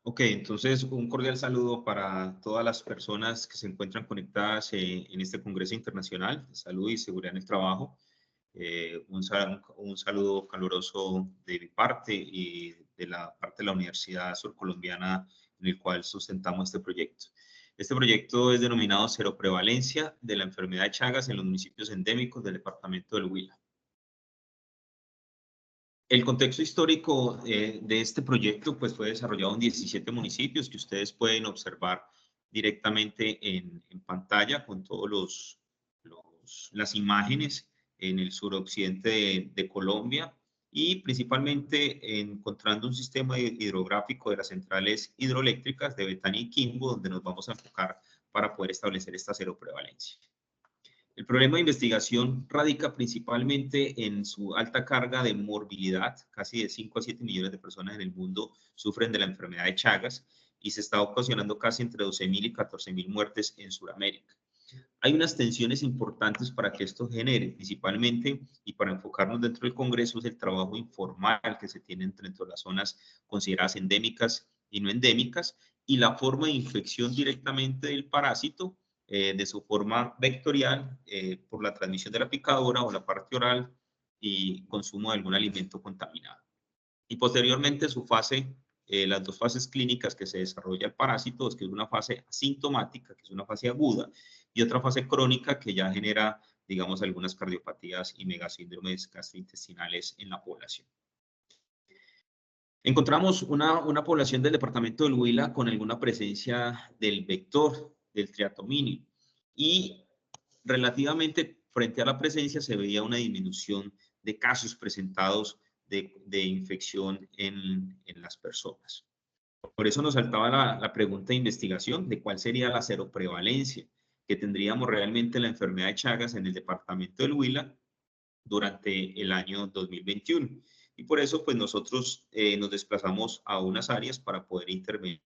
Ok, entonces un cordial saludo para todas las personas que se encuentran conectadas en este Congreso Internacional de Salud y Seguridad en el Trabajo. Un saludo caluroso de mi parte y de la parte de la Universidad Surcolombiana en el cual sustentamos este proyecto. Este proyecto es denominado Cero Prevalencia de la enfermedad de Chagas en los municipios endémicos del departamento del Huila. El contexto histórico de este proyecto pues, fue desarrollado en 17 municipios que ustedes pueden observar directamente en pantalla con todas las imágenes en el suroccidente de Colombia y principalmente encontrando un sistema hidrográfico de las centrales hidroeléctricas de Betania y Quimbo, donde nos vamos a enfocar para poder establecer esta cero prevalencia. El problema de investigación radica principalmente en su alta carga de morbilidad. Casi de 5 a 7 millones de personas en el mundo sufren de la enfermedad de Chagas y se está ocasionando casi entre 12.000 y 14.000 muertes en Sudamérica. Hay unas tensiones importantes para que esto genere, principalmente, y para enfocarnos dentro del Congreso, es el trabajo informal que se tiene entre las zonas consideradas endémicas y no endémicas, y la forma de infección directamente del parásito de su forma vectorial por la transmisión de la picadura o la parte oral y consumo de algún alimento contaminado. Y posteriormente su fase, las dos fases clínicas que se desarrolla el parásito, es que es una fase asintomática, que es una fase aguda, y otra fase crónica que ya genera, digamos, algunas cardiopatías y megasíndromes gastrointestinales en la población. Encontramos una población del departamento del Huila con alguna presencia del vector, del triatomínil, y relativamente frente a la presencia se veía una disminución de casos presentados de infección en las personas. Por eso nos saltaba la pregunta de investigación de cuál sería la seroprevalencia que tendríamos realmente la enfermedad de Chagas en el departamento del Huila durante el año 2021. Y por eso, pues nosotros nos desplazamos a unas áreas para poder intervenir.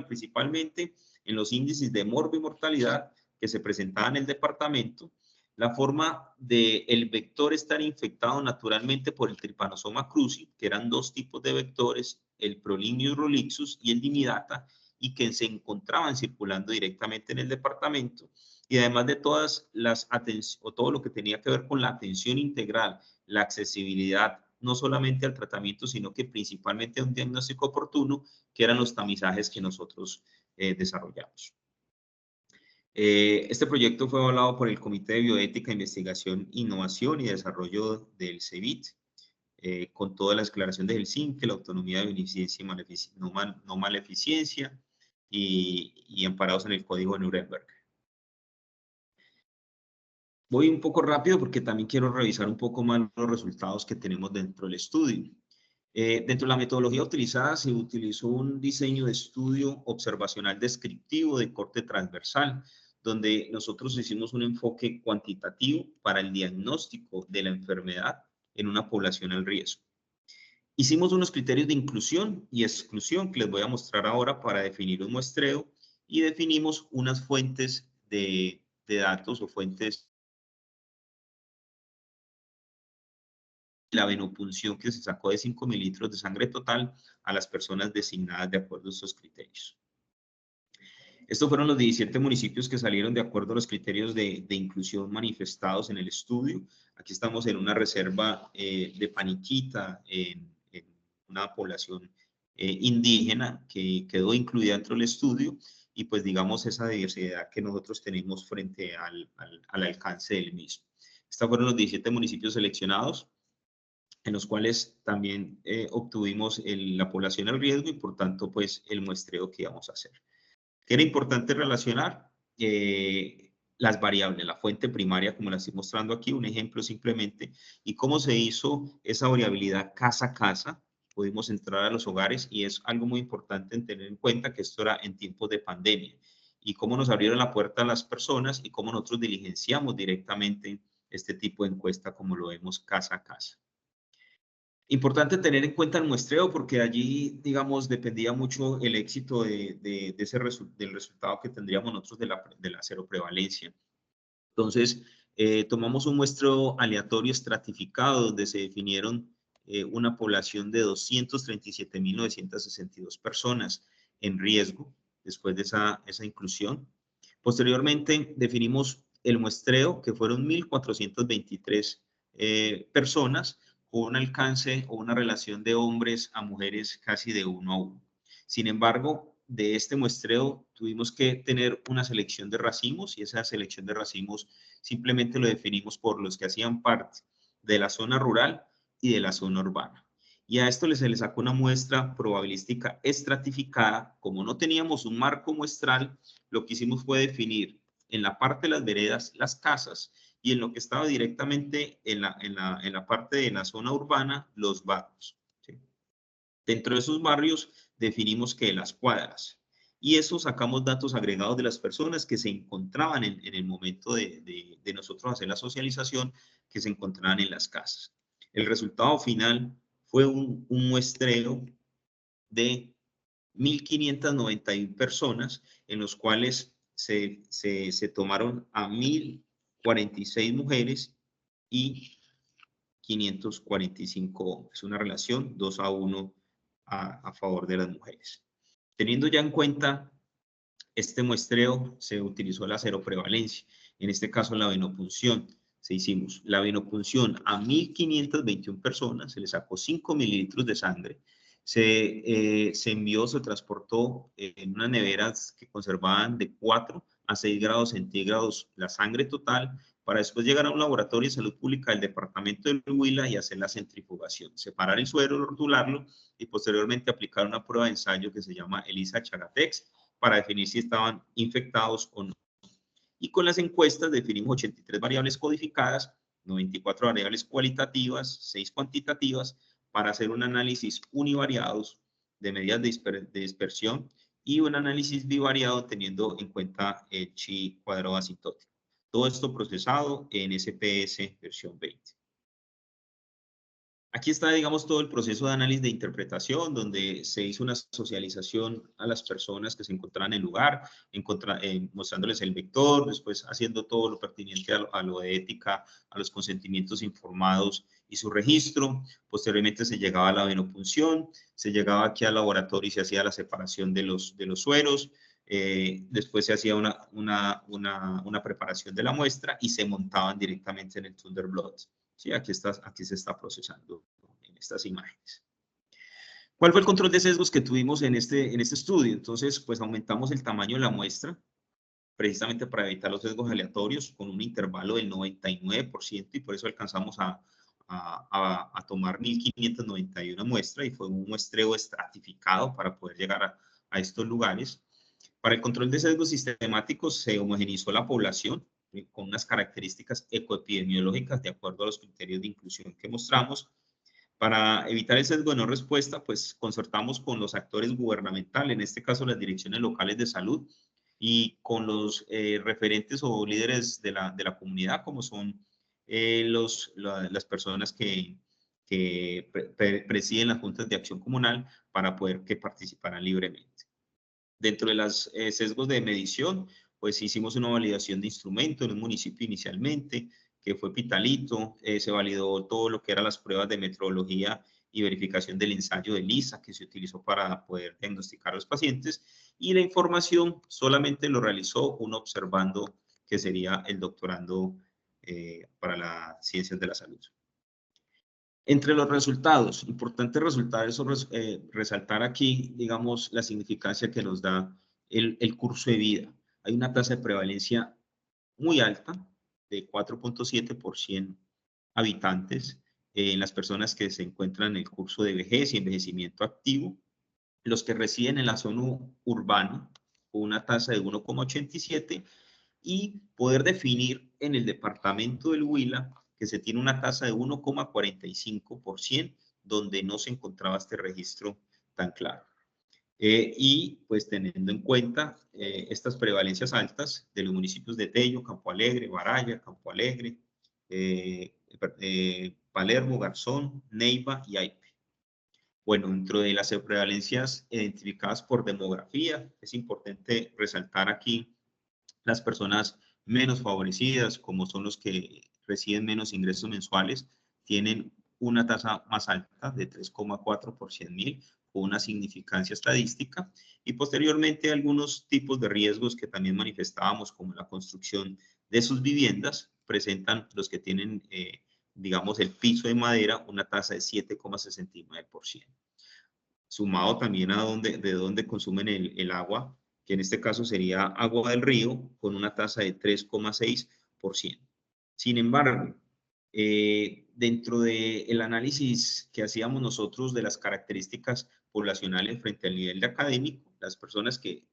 Principalmente en los índices de mortalidad que se presentaban en el departamento, la forma de el vector estar infectado naturalmente por el Trypanosoma cruzi, que eran dos tipos de vectores, el Prolignus rolixus y el Dimidata, y que se encontraban circulando directamente en el departamento. Y además de todas las atenciones, o todo lo que tenía que ver con la atención integral, la accesibilidad, no solamente al tratamiento, sino que principalmente a un diagnóstico oportuno, que eran los tamizajes que nosotros desarrollamos. Este proyecto fue evaluado por el Comité de Bioética, Investigación, Innovación y Desarrollo del CEBIT, con toda la declaración del SINC, la autonomía de beneficencia y no maleficencia, y amparados en el Código de Nuremberg. Voy un poco rápido porque también quiero revisar un poco más los resultados que tenemos dentro del estudio. Dentro de la metodología utilizada se utilizó un diseño de estudio observacional descriptivo de corte transversal, donde nosotros hicimos un enfoque cuantitativo para el diagnóstico de la enfermedad en una población al riesgo. Hicimos unos criterios de inclusión y exclusión que les voy a mostrar ahora para definir un muestreo y definimos unas fuentes de datos o fuentes. La venopunción que se sacó de 5 mililitros de sangre total a las personas designadas de acuerdo a estos criterios. Estos fueron los 17 municipios que salieron de acuerdo a los criterios de inclusión manifestados en el estudio. Aquí estamos en una reserva de Paniquita, en una población indígena que quedó incluida dentro del estudio, y pues digamos esa diversidad que nosotros tenemos frente al alcance del mismo. Estos fueron los 17 municipios seleccionados, en los cuales también obtuvimos la población al riesgo y por tanto pues el muestreo que íbamos a hacer. Era importante relacionar las variables, la fuente primaria como la estoy mostrando aquí, un ejemplo simplemente, y cómo se hizo esa variabilidad casa a casa. Pudimos entrar a los hogares y es algo muy importante en tener en cuenta que esto era en tiempos de pandemia y cómo nos abrieron la puerta a las personas y cómo nosotros diligenciamos directamente este tipo de encuesta como lo vemos casa a casa. Importante tener en cuenta el muestreo porque allí, digamos, dependía mucho el éxito del resultado que tendríamos nosotros de la seroprevalencia. Entonces, tomamos un muestreo aleatorio estratificado donde se definieron una población de 237.962 personas en riesgo después de esa inclusión. Posteriormente definimos el muestreo, que fueron 1.423 personas con un alcance o una relación de hombres a mujeres casi de 1 a 1. Sin embargo, de este muestreo tuvimos que tener una selección de racimos y esa selección de racimos simplemente lo definimos por los que hacían parte de la zona rural y de la zona urbana. Y a esto se le sacó una muestra probabilística estratificada. Como no teníamos un marco muestral, lo que hicimos fue definir en la parte de las veredas las casas y en lo que estaba directamente en la parte de la zona urbana, los barrios. ¿Sí? Dentro de esos barrios definimos que las cuadras. Y eso sacamos datos agregados de las personas que se encontraban en el momento de nosotros hacer la socialización, que se encontraban en las casas. El resultado final fue un muestreo de 1.591 personas, en los cuales se tomaron a 1.046 mujeres y 545 hombres. Una relación 2 a 1 a favor de las mujeres. Teniendo ya en cuenta este muestreo, se utilizó la seroprevalencia, en este caso la venopunción. Hicimos la venopunción a 1.521 personas, se le sacó 5 mililitros de sangre, se envió, se transportó en unas neveras que conservaban de 4 a 6 grados centígrados la sangre total, para después llegar a un laboratorio de salud pública del departamento del Huila y hacer la centrifugación, separar el suero, rotularlo y posteriormente aplicar una prueba de ensayo que se llama ELISA-Chagatex para definir si estaban infectados o no. Y con las encuestas definimos 83 variables codificadas, 94 variables cualitativas, 6 cuantitativas, para hacer un análisis univariados de medidas de dispersión y un análisis bivariado teniendo en cuenta el chi cuadrado asintótico. Todo esto procesado en SPS versión 20. Aquí está, digamos, todo el proceso de análisis de interpretación, donde se hizo una socialización a las personas que se encontraban en el lugar, mostrándoles el vector, después haciendo todo lo pertinente a lo de ética, a los consentimientos informados y su registro. Posteriormente se llegaba a la venopunción, se llegaba aquí al laboratorio y se hacía la separación de los sueros. Después se hacía una preparación de la muestra y se montaban directamente en el Thunderblood. Sí, aquí se está procesando en estas imágenes. ¿Cuál fue el control de sesgos que tuvimos en este estudio? Entonces, pues aumentamos el tamaño de la muestra, precisamente para evitar los sesgos aleatorios, con un intervalo del 99%, y por eso alcanzamos a tomar 1.591 muestras, y fue un muestreo estratificado para poder llegar a estos lugares. Para el control de sesgos sistemáticos se homogeneizó la población, con unas características ecoepidemiológicas de acuerdo a los criterios de inclusión que mostramos. Para evitar el sesgo de no respuesta, pues concertamos con los actores gubernamentales, en este caso las direcciones locales de salud, y con los referentes o líderes de la comunidad, como son las personas que presiden las juntas de acción comunal, para poder que participaran libremente. Dentro de los sesgos de medición, pues hicimos una validación de instrumento en un municipio inicialmente, que fue Pitalito. Se validó todo lo que eran las pruebas de metrología y verificación del ensayo de LISA que se utilizó para poder diagnosticar a los pacientes, y la información solamente lo realizó un observando, que sería el doctorando para las ciencias de la salud. Entre los resultados, importante resaltar aquí, digamos, la significancia que nos da el curso de vida. Hay una tasa de prevalencia muy alta, de 4.7 por 100 habitantes, en las personas que se encuentran en el curso de vejez y envejecimiento activo. Los que residen en la zona urbana, con una tasa de 1.87, y poder definir en el departamento del Huila que se tiene una tasa de 1.45%, donde no se encontraba este registro tan claro. Y pues teniendo en cuenta estas prevalencias altas de los municipios de Tello, Campo Alegre, Baraya, Campo Alegre, Palermo, Garzón, Neiva y Aipe. Bueno, dentro de las prevalencias identificadas por demografía, es importante resaltar aquí las personas menos favorecidas, como son los que reciben menos ingresos mensuales, tienen una tasa más alta de 3,4 por 100.000, con una significancia estadística, y posteriormente algunos tipos de riesgos que también manifestábamos, como la construcción de sus viviendas, presentan los que tienen, digamos, el piso de madera, una tasa de 7,69%. Sumado también a de dónde consumen el agua, que en este caso sería agua del río, con una tasa de 3,6%. Sin embargo, dentro del análisis que hacíamos nosotros de las características poblacionales frente al nivel de académico, las personas que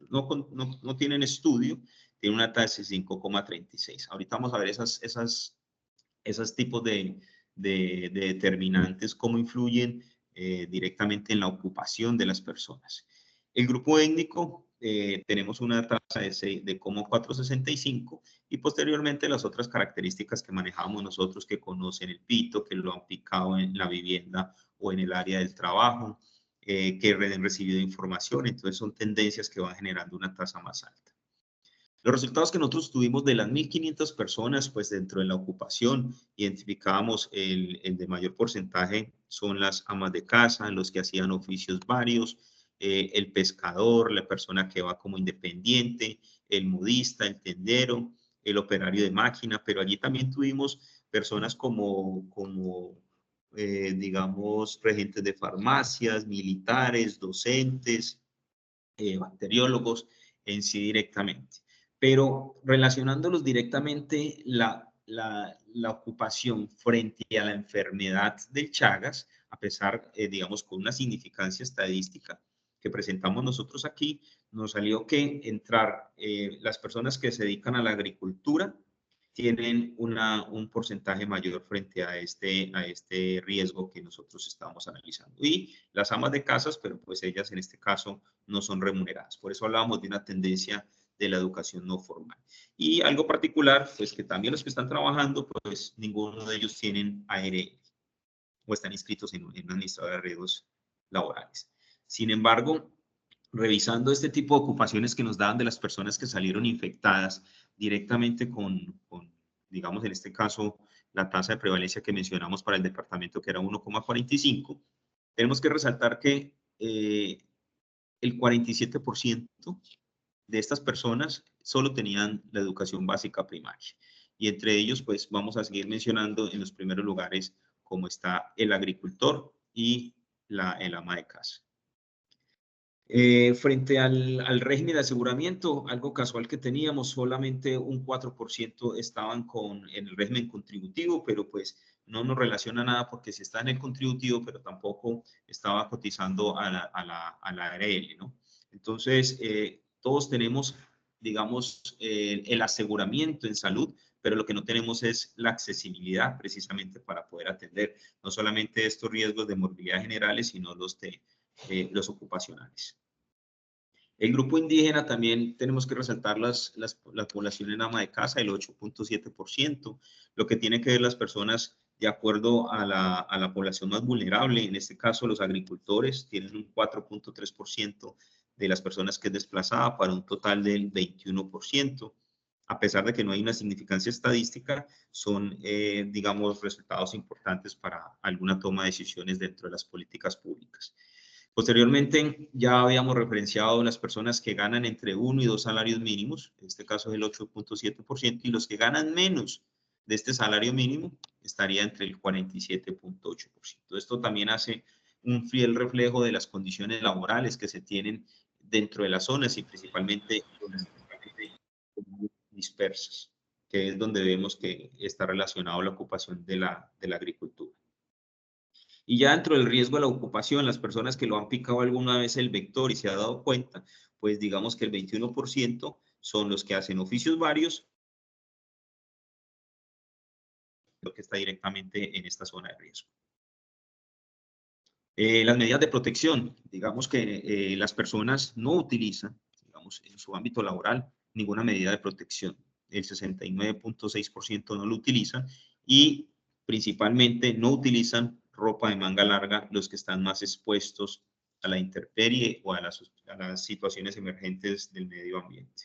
no tienen estudio tienen una tasa de 5,36. Ahorita vamos a ver esos tipos de determinantes, cómo influyen directamente en la ocupación de las personas. El grupo étnico, tenemos una tasa de 465, y posteriormente las otras características que manejamos nosotros, que conocen el pito, que lo han picado en la vivienda o en el área del trabajo, que han recibido información. Entonces son tendencias que van generando una tasa más alta. Los resultados que nosotros tuvimos de las 1.500 personas, pues dentro de la ocupación, identificábamos el de mayor porcentaje son las amas de casa, los que hacían oficios varios, el pescador, la persona que va como independiente, el modista, el tendero, el operario de máquina, pero allí también tuvimos personas como digamos, regentes de farmacias, militares, docentes, bacteriólogos en sí directamente. Pero relacionándolos directamente, la ocupación frente a la enfermedad del Chagas, a pesar, digamos, con una significancia estadística que presentamos nosotros aquí, nos salió que las personas que se dedican a la agricultura tienen un porcentaje mayor frente a este riesgo que nosotros estamos analizando. Y las amas de casas, pero pues ellas en este caso no son remuneradas. Por eso hablábamos de una tendencia de la educación no formal. Y algo particular, pues que también los que están trabajando, pues ninguno de ellos tienen ARL o están inscritos en un administrador de riesgos laborales. Sin embargo, revisando este tipo de ocupaciones que nos daban de las personas que salieron infectadas directamente digamos, en este caso, la tasa de prevalencia que mencionamos para el departamento, que era 1,45, tenemos que resaltar que el 47% de estas personas solo tenían la educación básica primaria. Y entre ellos, pues vamos a seguir mencionando en los primeros lugares como está el agricultor y el ama de casa. Frente al régimen de aseguramiento, algo casual que teníamos, solamente un 4% estaban en el régimen contributivo, pero pues no nos relaciona nada porque si está en el contributivo, pero tampoco estaba cotizando a la ARL, ¿no? Entonces, todos tenemos, digamos, el aseguramiento en salud, pero lo que no tenemos es la accesibilidad precisamente para poder atender no solamente estos riesgos de morbilidad generales, sino los ocupacionales. El grupo indígena también tenemos que resaltar la población en ama de casa, el 8,7%, lo que tiene que ver las personas de acuerdo a la población más vulnerable. En este caso, los agricultores tienen un 4,3% de las personas que es desplazada, para un total del 21%. A pesar de que no hay una significancia estadística, son, digamos, resultados importantes para alguna toma de decisiones dentro de las políticas públicas. Posteriormente, ya habíamos referenciado las personas que ganan entre 1 y 2 salarios mínimos, en este caso es el 8,7%, y los que ganan menos de este salario mínimo estaría entre el 47,8%. Esto también hace un fiel reflejo de las condiciones laborales que se tienen dentro de las zonas y principalmente dispersas, que es donde vemos que está relacionado la ocupación de la agricultura. Y ya dentro del riesgo de la ocupación, las personas que lo han picado alguna vez el vector y se ha dado cuenta, pues digamos que el 21% son los que hacen oficios varios, lo que está directamente en esta zona de riesgo. Las medidas de protección, digamos que las personas no utilizan, digamos, en su ámbito laboral, ninguna medida de protección. El 69,6% no lo utilizan, y principalmente no utilizan ropa de manga larga los que están más expuestos a la intemperie o a las situaciones emergentes del medio ambiente.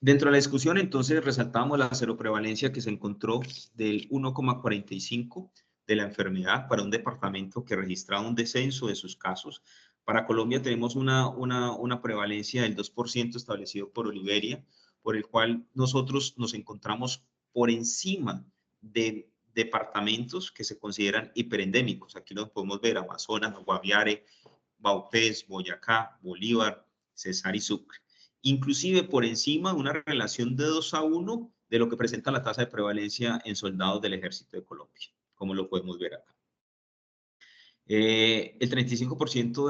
Dentro de la discusión, entonces, resaltamos la seroprevalencia que se encontró del 1,45 de la enfermedad para un departamento que registraba un descenso de sus casos. Para Colombia tenemos una prevalencia del 2% establecido por Oliveria, por el cual nosotros nos encontramos por encima de departamentos que se consideran hiperendémicos. Aquí los podemos ver: Amazonas, Guaviare, Vaupés, Boyacá, Bolívar, Cesar y Sucre. Inclusive por encima de una relación de 2-1 de lo que presenta la tasa de prevalencia en soldados del Ejército de Colombia, como lo podemos ver acá. El 35%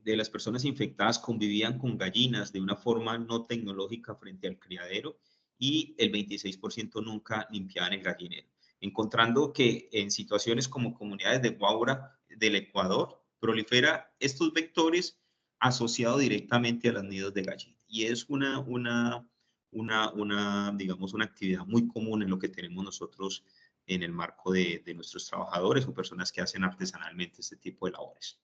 de las personas infectadas convivían con gallinas de una forma no tecnológica frente al criadero, y el 26% nunca limpiaban el gallinero, encontrando que en situaciones como comunidades de Guaura del Ecuador prolifera estos vectores asociados directamente a los nidos de gallina. Y es digamos, una actividad muy común en lo que tenemos nosotros en el marco de nuestros trabajadores o personas que hacen artesanalmente este tipo de labores.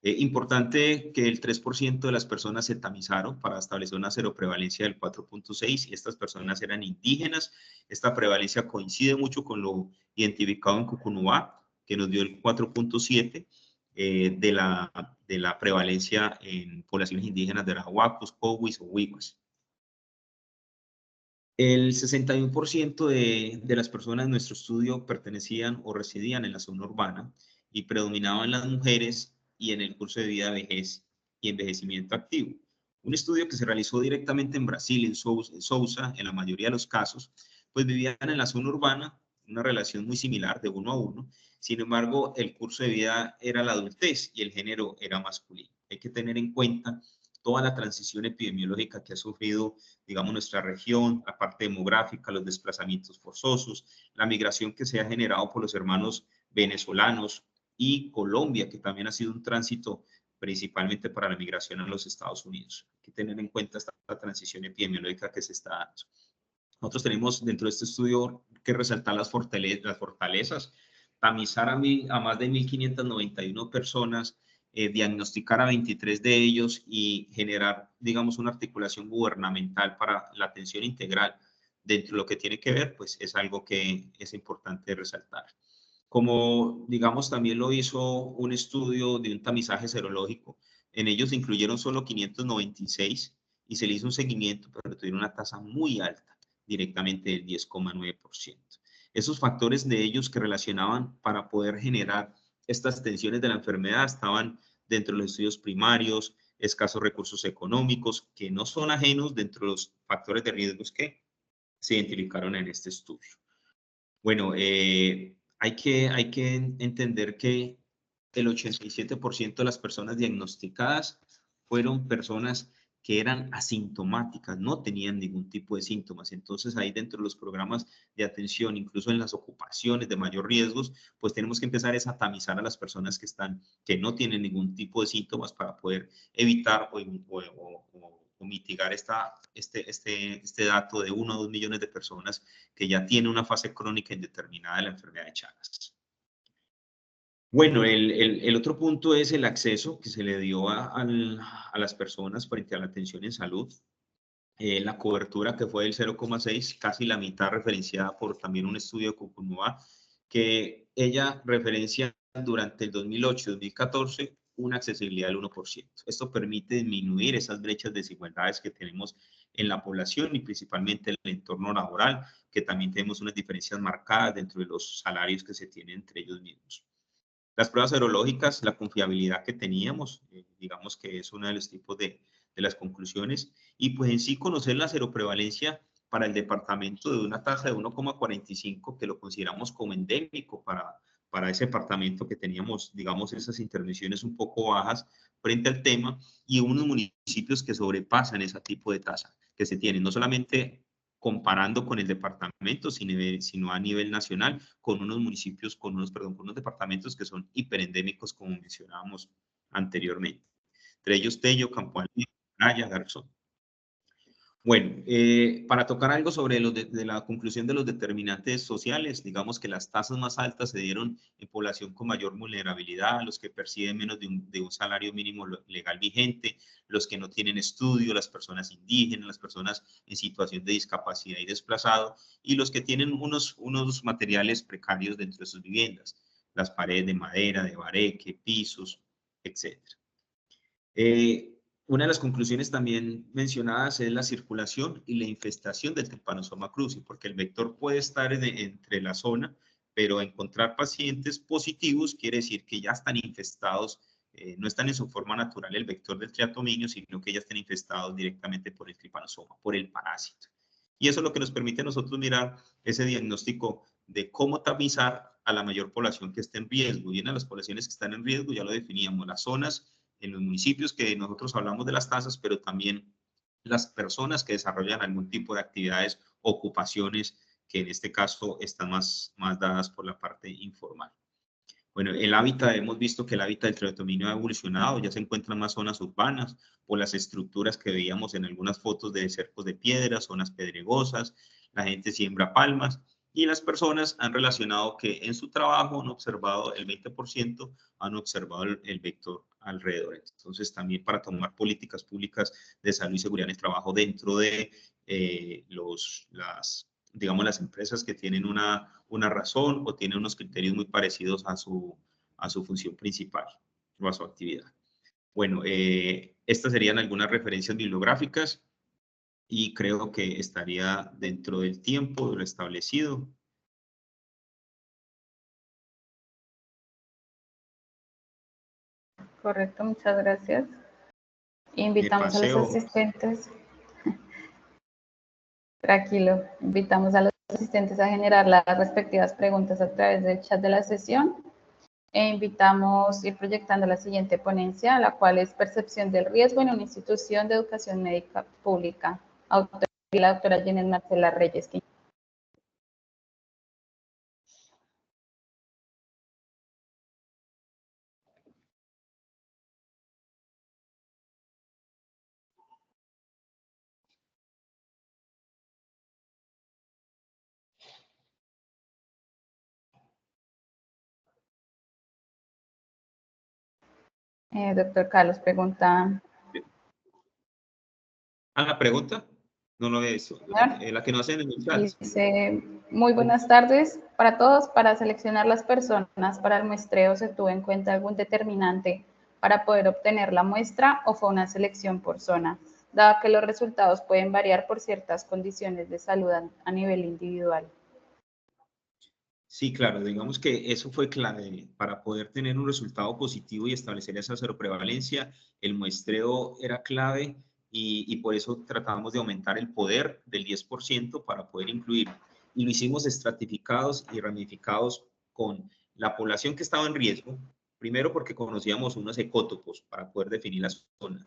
Importante que el 3% de las personas se tamizaron para establecer una seroprevalencia del 4,6, y estas personas eran indígenas. Esta prevalencia coincide mucho con lo identificado en Cucunubá, que nos dio el 4,7 de la prevalencia en poblaciones indígenas de Arahuacos, Cowis o Huimas. El 61% de las personas en nuestro estudio pertenecían o residían en la zona urbana, y predominaban las mujeres y en el curso de vida, vejez y envejecimiento activo. Un estudio que se realizó directamente en Brasil, en Sousa, en la mayoría de los casos, pues vivían en la zona urbana, una relación muy similar de 1-1. Sin embargo, el curso de vida era la adultez y el género era masculino. Hay que tener en cuenta toda la transición epidemiológica que ha sufrido, digamos, nuestra región, la parte demográfica, los desplazamientos forzosos, la migración que se ha generado por los hermanos venezolanos y Colombia, que también ha sido un tránsito principalmente para la migración a los Estados Unidos. Hay que tener en cuenta esta transición epidemiológica que se está dando. Nosotros tenemos dentro de este estudio que resaltar las fortalezas, tamizar a más de 1.591 personas, diagnosticar a 23 de ellos y generar, digamos, una articulación gubernamental para la atención integral dentro de lo que tiene que ver, pues es algo que es importante resaltar. Como, digamos, también lo hizo un estudio de un tamizaje serológico, en ellos se incluyeron solo 596 y se le hizo un seguimiento, pero tuvieron una tasa muy alta, directamente del 10,9%. Esos factores de ellos que relacionaban para poder generar estas tensiones de la enfermedad estaban dentro de los estudios primarios, escasos recursos económicos, que no son ajenos dentro de los factores de riesgos que se identificaron en este estudio. Bueno, hay que entender que el 87% de las personas diagnosticadas fueron personas que eran asintomáticas, no tenían ningún tipo de síntomas. Entonces, ahí dentro de los programas de atención, incluso en las ocupaciones de mayor riesgos, pues tenemos que empezar a tamizar a las personas que no tienen ningún tipo de síntomas, para poder evitar o mitigar este dato de 1 a 2 millones de personas que ya tienen una fase crónica indeterminada de la enfermedad de Chagas. Bueno, el otro punto es el acceso que se le dio a las personas frente a la atención en salud. La cobertura, que fue del 0,6, casi la mitad referenciada por también un estudio de Cucunúa, que ella referencia durante el 2008-2014 una accesibilidad del 1%. Esto permite disminuir esas brechas de desigualdades que tenemos en la población, y principalmente en el entorno laboral, que también tenemos unas diferencias marcadas dentro de los salarios que se tienen entre ellos mismos. Las pruebas serológicas, la confiabilidad que teníamos, digamos que es uno de los tipos de las conclusiones, y pues en sí conocer la seroprevalencia para el departamento de una tasa de 1,45, que lo consideramos como endémico para ese departamento, que teníamos, digamos, esas intervenciones un poco bajas frente al tema, y unos municipios que sobrepasan ese tipo de tasa que se tienen, no solamente comparando con el departamento, sino a nivel nacional, con unos municipios, con unos departamentos que son hiperendémicos, como mencionábamos anteriormente. Entre ellos Tello, Campo Alegre, Playa, Garzón. Bueno, para tocar algo sobre de la conclusión de los determinantes sociales, digamos que las tasas más altas se dieron en población con mayor vulnerabilidad, los que perciben menos de un salario mínimo legal vigente, los que no tienen estudio, las personas indígenas, las personas en situación de discapacidad y desplazado, y los que tienen unos materiales precarios dentro de sus viviendas, las paredes de madera, de bareque, pisos, etc. Una de las conclusiones también mencionadas es la circulación y la infestación del Trypanosoma cruzi, porque el vector puede estar entre la zona, pero encontrar pacientes positivos quiere decir que ya están infestados, no están en su forma natural el vector del triatomínio, sino que ya están infestados directamente por el Trypanosoma, por el parásito. Y eso es lo que nos permite a nosotros mirar ese diagnóstico de cómo tamizar a la mayor población que esté en riesgo. Y una de las poblaciones que están en riesgo ya lo definíamos, las zonas en los municipios que nosotros hablamos de las tasas, pero también las personas que desarrollan algún tipo de actividades, ocupaciones, que en este caso están más dadas por la parte informal. Bueno, el hábitat, hemos visto que el hábitat del triatomínio ha evolucionado, ya se encuentran más zonas urbanas, o las estructuras que veíamos en algunas fotos de cercos de piedra, zonas pedregosas, la gente siembra palmas, y las personas han relacionado que en su trabajo han observado el 20%, han observado el vector alrededor. Entonces, también para tomar políticas públicas de salud y seguridad en el trabajo dentro de digamos, las empresas que tienen una razón o tienen unos criterios muy parecidos a su función principal o a su actividad. Bueno, estas serían algunas referencias bibliográficas y creo que estaría dentro del tiempo de lo establecido. Correcto, muchas gracias. Me Invitamos a los paseo. asistentes. Tranquilo, invitamos a los asistentes a generar las respectivas preguntas a través del chat de la sesión e invitamos a ir proyectando la siguiente ponencia, la cual es percepción del riesgo en una institución de educación médica pública. Autoría de la doctora Jeanette Marcela Reyes. Doctor Carlos pregunta. ¿La pregunta? No lo he visto. La que no hacen en el chat. Dice, muy buenas tardes para todos. Para seleccionar las personas para el muestreo, ¿se tuvo en cuenta algún determinante para poder obtener la muestra o fue una selección por zona? Dado que los resultados pueden variar por ciertas condiciones de salud a nivel individual. Sí, claro, digamos que eso fue clave para poder tener un resultado positivo y establecer esa seroprevalencia. El muestreo era clave y por eso tratamos de aumentar el poder del 10% para poder incluir. Y lo hicimos estratificados y ramificados con la población que estaba en riesgo, primero porque conocíamos unos ecótopos para poder definir la zona,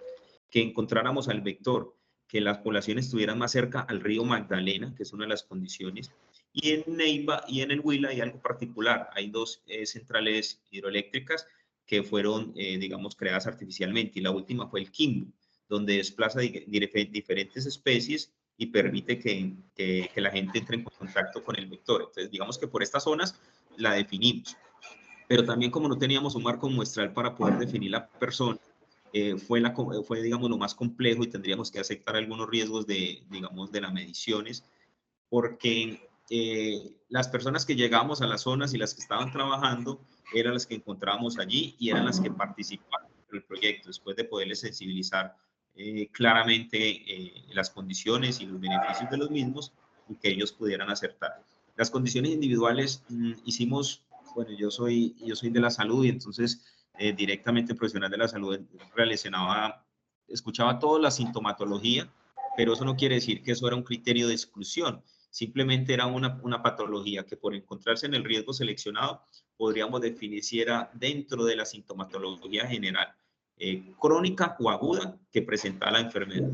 que encontráramos al vector, que las poblaciones estuvieran más cerca al río Magdalena, que es una de las condiciones, y en Neiva y en el Huila hay algo particular. Hay dos centrales hidroeléctricas que fueron, digamos, creadas artificialmente. Y la última fue el Quimbo, donde desplaza diferentes especies y permite que la gente entre en contacto con el vector. Entonces, digamos que por estas zonas la definimos. Pero también como no teníamos un marco muestral para poder definir la persona, fue, digamos, lo más complejo y tendríamos que aceptar algunos riesgos digamos, de las mediciones, porque las personas que llegamos a las zonas y las que estaban trabajando eran las que encontrábamos allí y eran las que participaron en el proyecto, después de poderles sensibilizar claramente las condiciones y los beneficios de los mismos y que ellos pudieran acertar. Las condiciones individuales hicimos, bueno, yo soy de la salud y entonces directamente profesional de la salud escuchaba toda la sintomatología, pero eso no quiere decir que eso era un criterio de exclusión. Simplemente era una patología que por encontrarse en el riesgo seleccionado podríamos definir si era dentro de la sintomatología general, crónica o aguda que presentaba la enfermedad.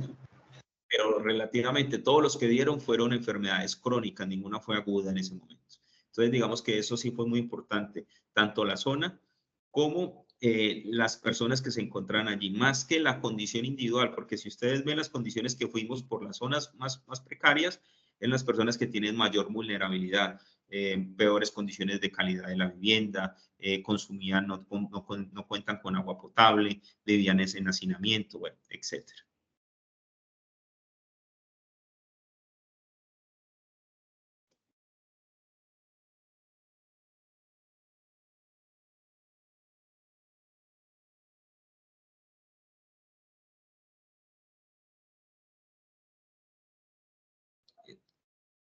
Pero relativamente todos los que dieron fueron enfermedades crónicas, ninguna fue aguda en ese momento. Entonces digamos que eso sí fue muy importante, tanto la zona como las personas que se encontraban allí, más que la condición individual, porque si ustedes ven las condiciones que fuimos por las zonas más precarias, en las personas que tienen mayor vulnerabilidad, peores condiciones de calidad de la vivienda, consumían, no cuentan con agua potable, vivían en hacinamiento, bueno, etcétera.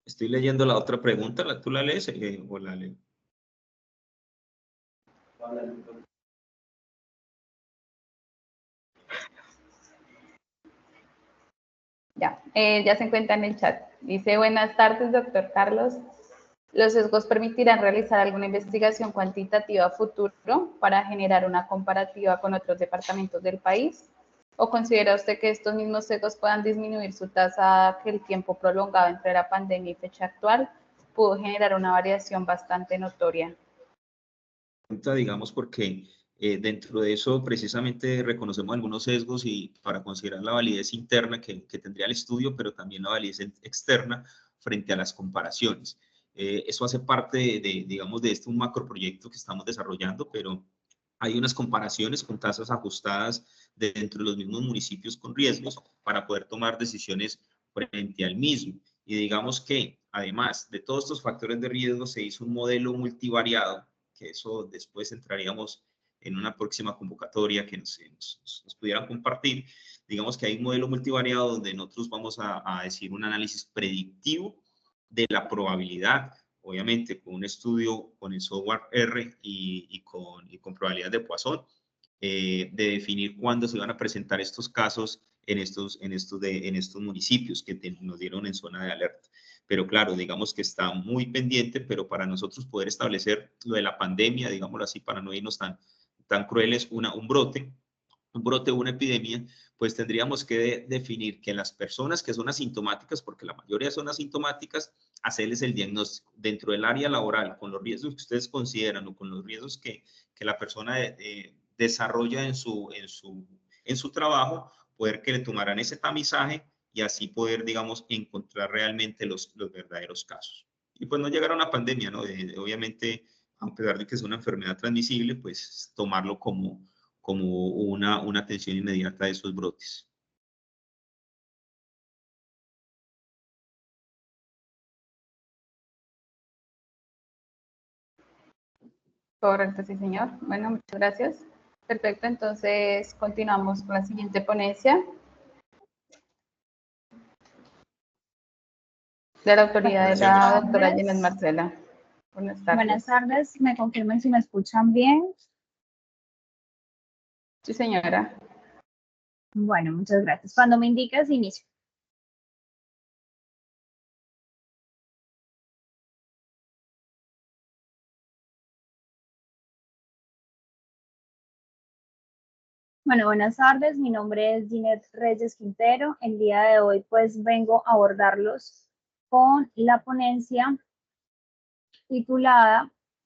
Estoy leyendo la otra pregunta, ¿tú la lees o la leo? Ya se encuentra en el chat. Dice, buenas tardes, doctor Carlos. ¿Los sesgos permitirán realizar alguna investigación cuantitativa a futuro para generar una comparativa con otros departamentos del país? ¿O considera usted que estos mismos sesgos puedan disminuir su tasa, que el tiempo prolongado entre la pandemia y fecha actual pudo generar una variación bastante notoria? Digamos, porque dentro de eso precisamente reconocemos algunos sesgos y para considerar la validez interna que tendría el estudio, pero también la validez externa frente a las comparaciones. Eso hace parte digamos, de un macroproyecto que estamos desarrollando, pero hay unas comparaciones con tasas ajustadas dentro de los mismos municipios con riesgos para poder tomar decisiones frente al mismo. Y digamos que además de todos estos factores de riesgo se hizo un modelo multivariado, que eso después entraríamos en una próxima convocatoria que nos pudieran compartir. Digamos que hay un modelo multivariado donde nosotros vamos a decir un análisis predictivo de la probabilidad, obviamente con un estudio con el software R y con probabilidad de Poisson, de definir cuándo se van a presentar estos casos en estos municipios que nos dieron en zona de alerta. Pero claro, digamos que está muy pendiente, pero para nosotros poder establecer lo de la pandemia, digámoslo así, para no irnos tan crueles, un brote o una epidemia, pues tendríamos que definir que las personas que son asintomáticas, porque la mayoría son asintomáticas, hacerles el diagnóstico dentro del área laboral, con los riesgos que ustedes consideran o con los riesgos que la persona desarrolla en su trabajo, poder que le tomaran ese tamizaje y así poder, digamos, encontrar realmente los verdaderos casos. Y pues no llegar a una pandemia, ¿no? Obviamente, a pesar de que es una enfermedad transmisible, pues tomarlo como una atención inmediata de esos brotes. Correcto, sí, señor. Bueno, muchas gracias. Perfecto, entonces continuamos con la siguiente ponencia. De la autoridad de la doctora Ginés Marcela. Buenas tardes. Buenas tardes, me confirmen si me escuchan bien. Sí, señora. Bueno, muchas gracias. Cuando me indiques, inicio. Bueno, buenas tardes, mi nombre es Ginés Reyes Quintero. El día de hoy pues vengo a abordarlos con la ponencia titulada